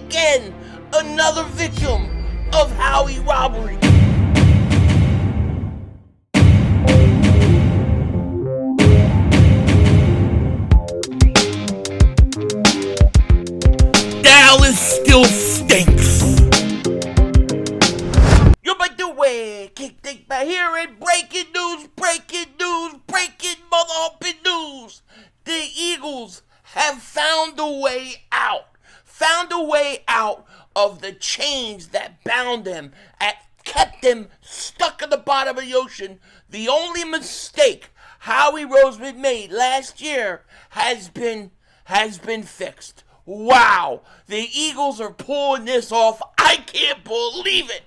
again another victim of Howie robbery. Dallas still stinks. Yo, by the way, kick Dingbat here and breaking news, mother-humping news. The Eagles have found a way out of the chains that bound them and kept them stuck at the bottom of the ocean. The only mistake Howie Roseman made last year has been fixed. Wow, the Eagles are pulling this off. I can't believe it.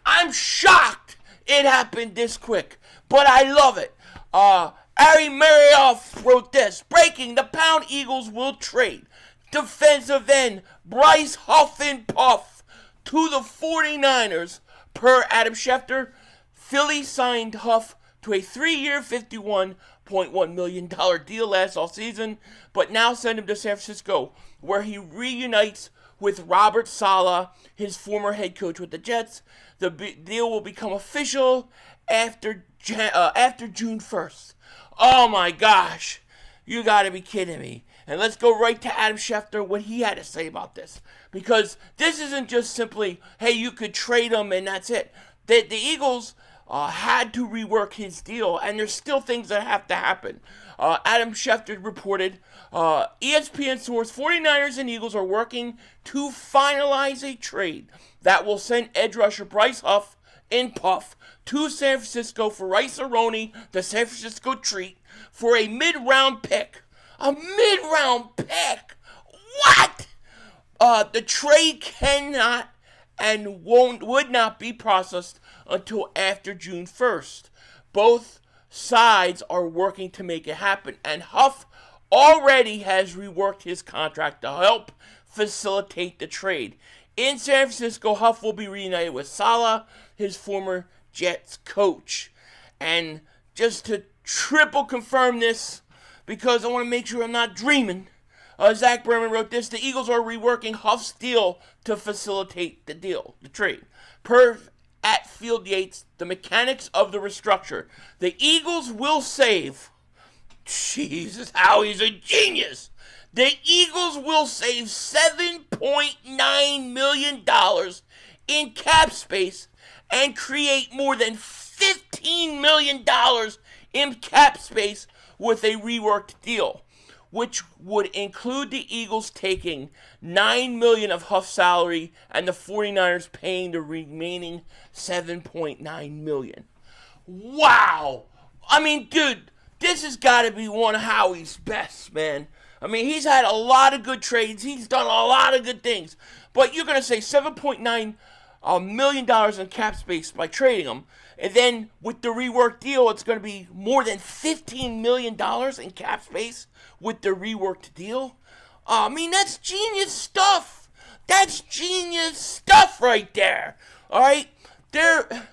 I'm shocked it happened this quick, but I love it. Ari Marioff wrote this. Breaking, the Pound Eagles will trade defensive end Bryce Huff to the 49ers. Per Adam Schefter, Philly signed Huff to a 3-year, $51.1 million deal last offseason, but now send him to San Francisco, where he reunites with Robert Saleh, his former head coach with the Jets. The deal will become official after June 1st. Oh my gosh, you gotta be kidding me. And let's go right to Adam Schefter, what he had to say about this. Because this isn't just simply, hey, you could trade him and that's it. The Eagles had to rework his deal, and there's still things that have to happen. Adam Schefter reported, ESPN source, 49ers and Eagles are working to finalize a trade that will send edge rusher Bryce Huff and Puff to San Francisco for Rice-A-Roni, the San Francisco treat, for a mid-round pick. A mid-round pick? What? The trade cannot and would not be processed until after June 1st. Both sides are working to make it happen, and Huff already has reworked his contract to help facilitate the trade. In San Francisco, Huff will be reunited with Saleh, his former Jets coach. And just to triple confirm this, because I want to make sure I'm not dreaming, Zach Berman wrote this. The Eagles are reworking Huff's deal to facilitate the trade. Per at Field Yates, the mechanics of the restructure. The Eagles will save. Jesus, Howie's a genius. The Eagles will save $7.9 million in cap space and create more than $15 million in cap space with a reworked deal, which would include the Eagles taking $9 million of Huff's salary and the 49ers paying the remaining $7.9 million. Wow! I mean, dude, this has got to be one of Howie's best, man. I mean, he's had a lot of good trades. He's done a lot of good things. But you're going to say $7.9 million in cap space by trading him. And then with the reworked deal, it's going to be more than $15 million in cap space with the reworked deal. I mean, that's genius stuff. That's genius stuff right there. All right?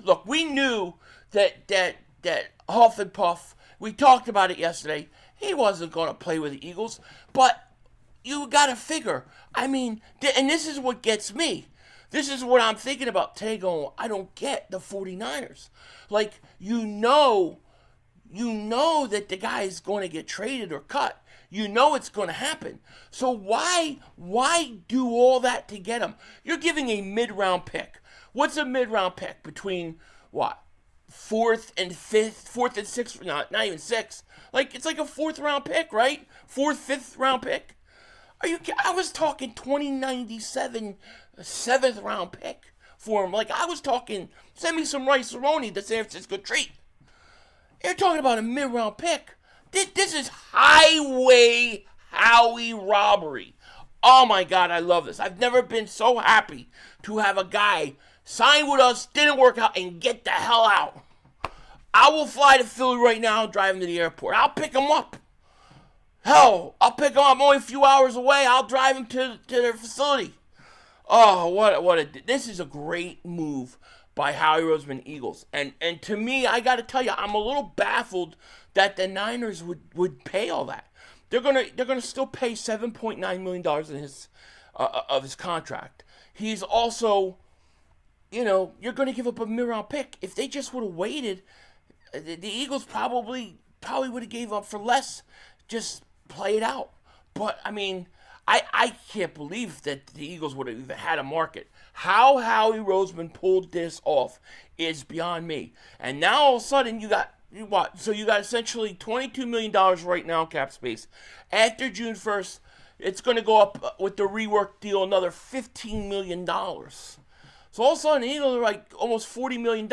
Look, we knew that Huff and Puff, we talked about it yesterday, he wasn't going to play with the Eagles. But you got to figure, I mean, and this is what gets me. This is what I'm thinking about today going, I don't get the 49ers. Like, you know that the guy is going to get traded or cut. You know it's going to happen. So why do all that to get him? You're giving a mid-round pick. What's a mid-round pick? Between, what, 4th and 6th, not even 6th. Like, it's like a 4th round pick, right? 4th, 5th round pick. I was talking 2097 7th round pick for him. Like, I was talking, send me some Rice-A-Roni, the San Francisco treat. You're talking about a mid-round pick. This is highway Howie robbery. Oh my God, I love this. I've never been so happy to have a guy sign with us, didn't work out, and get the hell out. I will fly to Philly right now and drive him to the airport. I'll pick him up. Hell, I'll pick him up. I'm only a few hours away. I'll drive him to their facility. Oh, this is a great move by Howie Roseman Eagles. And to me, I got to tell you, I'm a little baffled that the Niners would pay all that. They're gonna still pay $7.9 million in his of his contract. He's also, you're going to give up a mid-round pick. If they just would have waited, the Eagles probably would have gave up for less. Just play it out. But, I mean, I can't believe that the Eagles would have even had a market. How Howie Roseman pulled this off is beyond me. And now all of a sudden you got essentially $22 million right now in cap space. After June 1st, it's going to go up with the rework deal another $15 million. So all of a sudden the Eagles are like almost $40 million.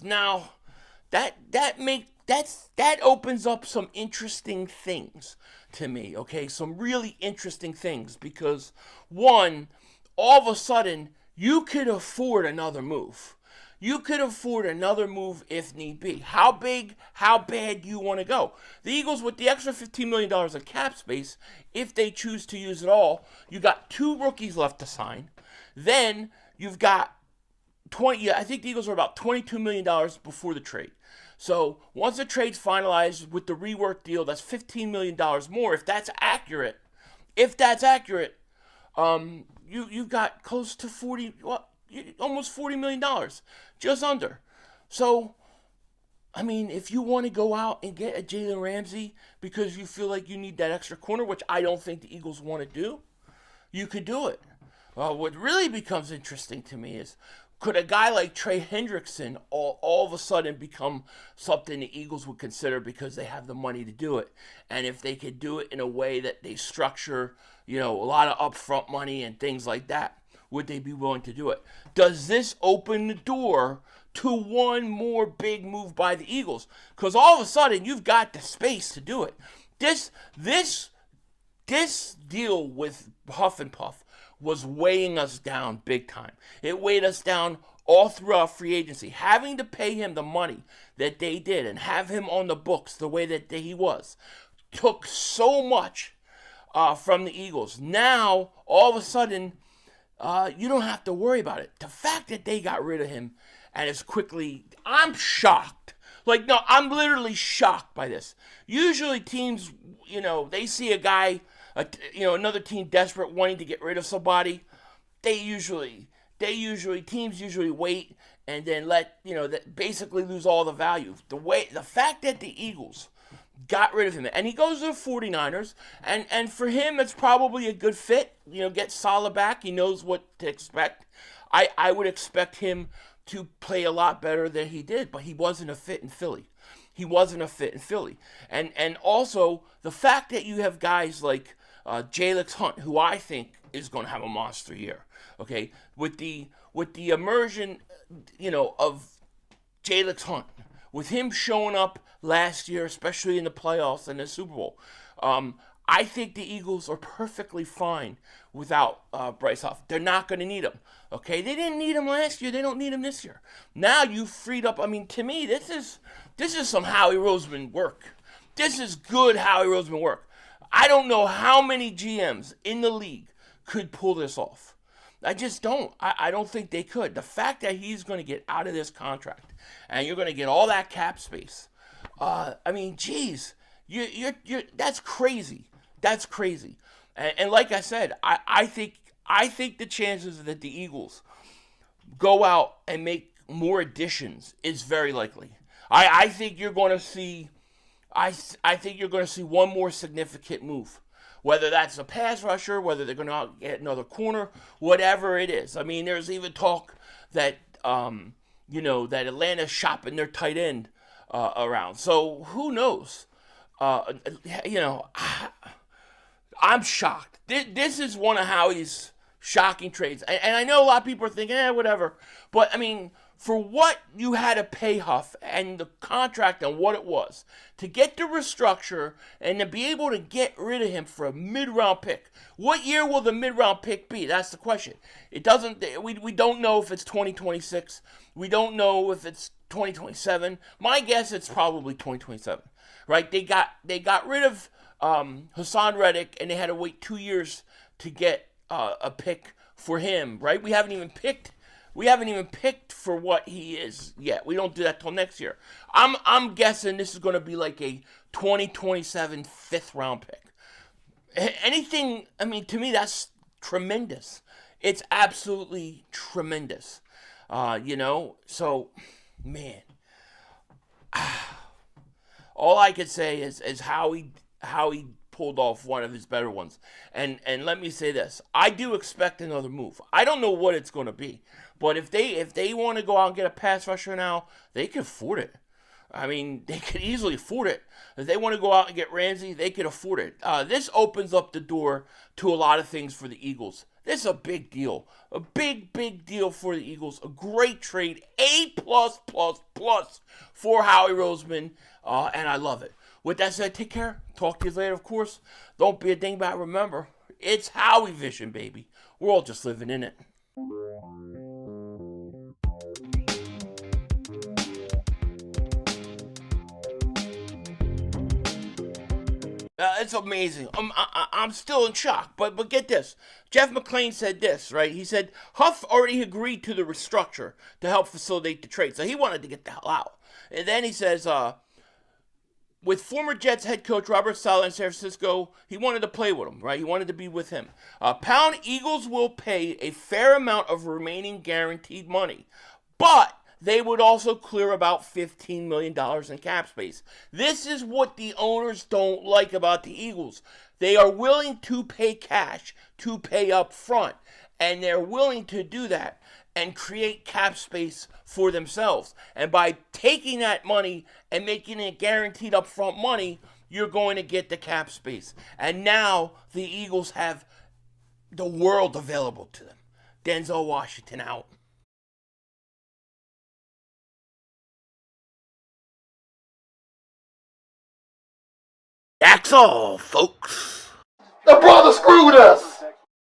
Now, that opens up some interesting things to me, okay? Some really interesting things because, one, all of a sudden, you could afford another move. You could afford another move if need be. How big, how bad do you want to go? The Eagles, with the extra $15 million of cap space, if they choose to use it all, you got 2 rookies left to sign. Then you've got I think the Eagles are about $22 million before the trade. So once the trade's finalized with the rework deal, that's $15 million more. If that's accurate, you've got close to almost $40 million, just under. So, I mean, if you want to go out and get a Jalen Ramsey because you feel like you need that extra corner, which I don't think the Eagles want to do, you could do it. What really becomes interesting to me is, could a guy like Trey Hendrickson all of a sudden become something the Eagles would consider because they have the money to do it? And if they could do it in a way that they structure, a lot of upfront money and things like that, would they be willing to do it? Does this open the door to one more big move by the Eagles? Because all of a sudden, you've got the space to do it. This deal with Huff and Puff was weighing us down big time. It weighed us down all throughout free agency. Having to pay him the money that they did and have him on the books the way that he was took so much from the Eagles. Now, all of a sudden, you don't have to worry about it. The fact that they got rid of him and as quickly, I'm shocked. I'm literally shocked by this. Usually teams, they see a guy, another team desperate wanting to get rid of somebody. Teams usually wait and then that basically lose all the value. The fact that the Eagles got rid of him, and he goes to the 49ers, and for him, it's probably a good fit. Get Saleh back. He knows what to expect. I would expect him to play a lot better than he did, but he wasn't a fit in Philly. And also, the fact that you have guys like Jalix Hunt, who I think is going to have a monster year, okay? With the immersion, of Jalix Hunt, with him showing up last year, especially in the playoffs and the Super Bowl, I think the Eagles are perfectly fine without Bryce Huff. They're not going to need him, okay? They didn't need him last year. They don't need him this year. Now you've freed up. I mean, to me, this is some Howie Roseman work. This is good Howie Roseman work. I don't know how many GMs in the league could pull this off. I just don't. I don't think they could. The fact that he's going to get out of this contract and you're going to get all that cap space, I mean, geez, that's crazy. That's crazy. And like I said, I think the chances that the Eagles go out and make more additions is very likely. I think you're going to see. I think you're going to see one more significant move, whether that's a pass rusher, whether they're going to get another corner, whatever it is. I mean, there's even talk that that Atlanta's shopping their tight end around. So who knows? I'm shocked. This is one of Howie's shocking trades, and I know a lot of people are thinking, whatever. But I mean, for what you had to pay Huff and the contract and what it was to get the restructure and to be able to get rid of him for a mid-round pick. What year will the mid-round pick be? That's the question. It doesn't. We don't know if it's 2026. We don't know if it's 2027. My guess it's probably 2027. Right? They got rid of Hassan Reddick and they had to wait 2 years to get a pick for him. Right? We haven't even picked for what he is yet. We don't do that till next year. I'm guessing this is going to be like a 2027 fifth round pick. Anything, I mean, to me, that's tremendous. It's absolutely tremendous. So, man, all I could say is Howie pulled off one of his better ones. And let me say this. I do expect another move. I don't know what it's going to be. But if they want to go out and get a pass rusher now, they can afford it. I mean, they could easily afford it. If they want to go out and get Ramsey, they could afford it. This opens up the door to a lot of things for the Eagles. This is a big deal. A big, big deal for the Eagles. A great trade. A+++ for Howie Roseman. And I love it. With that said, take care. Talk to you later, of course. Don't be a dingbat. Remember, it's Howie Vision, baby. We're all just living in it. It's amazing. I'm still in shock. But get this. Jeff McClain said this, right? He said, Huff already agreed to the restructure to help facilitate the trade. So he wanted to get the hell out. And then he says, with former Jets head coach Robert Saleh in San Francisco, he wanted to play with him, right? He wanted to be with him. Pound Eagles will pay a fair amount of remaining guaranteed money. But they would also clear about $15 million in cap space. This is what the owners don't like about the Eagles. They are willing to pay cash to pay up front, and they're willing to do that and create cap space for themselves. And by taking that money and making it guaranteed upfront money, you're going to get the cap space. And now the Eagles have the world available to them. Denzel Washington out. That's all, folks. The brother screwed us.